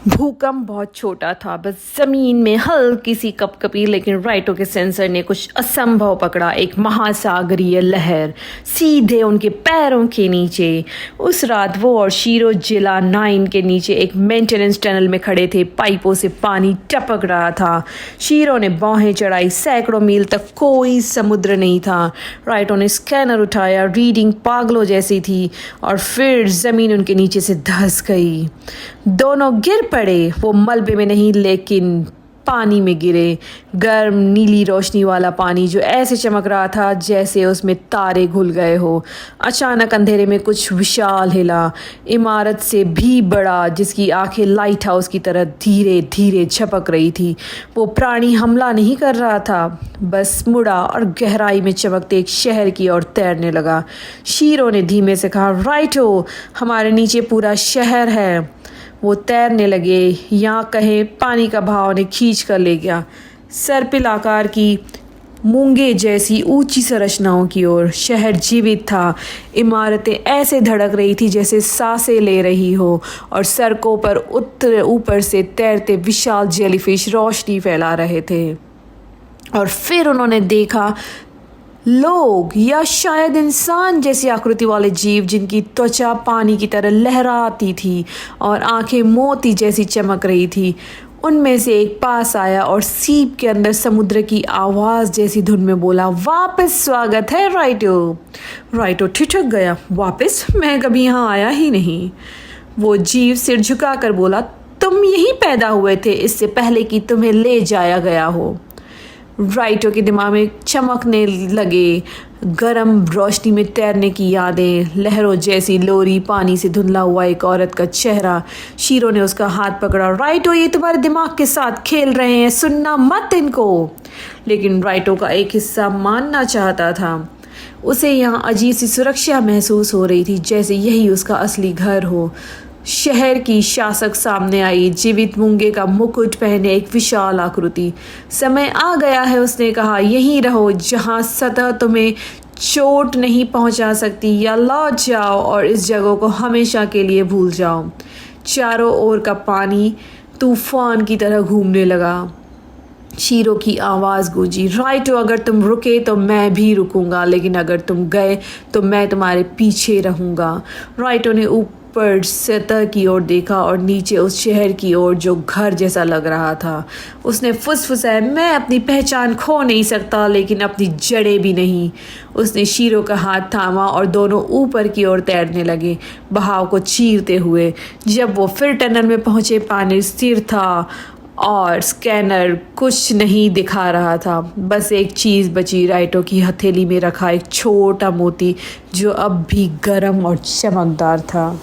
भूकंप बहुत छोटा था, बस जमीन में हल्की सी कपकपी, लेकिन राइटो के सेंसर ने कुछ असंभव पकड़ा। एक महासागरीय लहर सीधे उनके पैरों के नीचे। उस रात वो और शीरो जिला 9 के नीचे एक मेंटेनेंस टनल में खड़े थे। पाइपों से पानी टपक रहा था। शीरो ने बाहें चढ़ाई। सैकड़ों मील तक कोई समुद्र नहीं था। राइटो ने स्कैनर उठाया। रीडिंग पागलों जैसी थी और फिर जमीन उनके नीचे से धंस गई। दोनों गिर पड़े। वो मलबे में नहीं, लेकिन पानी में गिरे। गर्म नीली रोशनी वाला पानी जो ऐसे चमक रहा था जैसे उसमें तारे घुल गए हो। अचानक अंधेरे में कुछ विशाल हिला, इमारत से भी बड़ा, जिसकी आंखें लाइट हाउस की तरह धीरे धीरे झपक रही थी। वो प्राणी हमला नहीं कर रहा था, बस मुड़ा और गहराई में चमकते एक शहर की ओर तैरने लगा। शीरो ने धीमे से कहा, राइटो, हमारे नीचे पूरा शहर है। वो तैरने लगे, यहाँ कहें पानी का बहाव ने खींच कर ले गया, सर्पिल आकार की मूंगे जैसी ऊंची संरचनाओं की ओर। शहर जीवित था। इमारतें ऐसे धड़क रही थी जैसे सांसें ले रही हो, और सड़कों पर ऊपर से तैरते विशाल जेलीफिश रोशनी फैला रहे थे। और फिर उन्होंने देखा लोग, या शायद इंसान जैसी आकृति वाले जीव, जिनकी त्वचा पानी की तरह लहराती थी और आंखें मोती जैसी चमक रही थी। उनमें से एक पास आया और सीप के अंदर समुद्र की आवाज़ जैसी धुन में बोला, वापस स्वागत है राइटो। राइटो ठिठक गया, वापस? मैं कभी यहाँ आया ही नहीं। वो जीव सिर झुकाकर बोला, तुम यहीं पैदा हुए थे, इससे पहले कि तुम्हें ले जाया गया हो। राइटो के दिमाग में चमकने लगे गरम रोशनी में तैरने की यादें, लहरों जैसी लोरी, पानी से धुंधला हुआ एक औरत का चेहरा। शीरो ने उसका हाथ पकड़ा। राइटो, ये तुम्हारे दिमाग के साथ खेल रहे हैं, सुनना मत इनको। लेकिन राइटो का एक हिस्सा मानना चाहता था। उसे यहाँ अजीब सी सुरक्षा महसूस हो रही थी, जैसे यही उसका असली घर हो। शहर की शासक सामने आई, जीवित मूंगे का मुकुट पहने एक विशाल आकृति। समय आ गया है, उसने कहा, यहीं रहो जहां सतह तुम्हें चोट नहीं पहुंचा सकती, या लौट जाओ और इस जगह को हमेशा के लिए भूल जाओ। चारों ओर का पानी तूफान की तरह घूमने लगा। शीरो की आवाज़ गूंजी, राइटो, अगर तुम रुके तो मैं भी रुकूंगा, लेकिन अगर तुम गए तो मैं तुम्हारे पीछे रहूंगा। राइटो ने ऊपर सतह की ओर देखा और नीचे उस शहर की ओर जो घर जैसा लग रहा था। उसने फुसफुसाया, मैं अपनी पहचान खो नहीं सकता, लेकिन अपनी जड़ें भी नहीं। उसने शीरो का हाथ थामा और दोनों ऊपर की ओर तैरने लगे, बहाव को चीरते हुए। जब वो फिर टनल में पहुंचे, पानी स्थिर था और स्कैनर कुछ नहीं दिखा रहा था। बस एक चीज़ बची, राइटो की हथेली में रखा एक छोटा मोती जो अब भी गर्म और चमकदार था।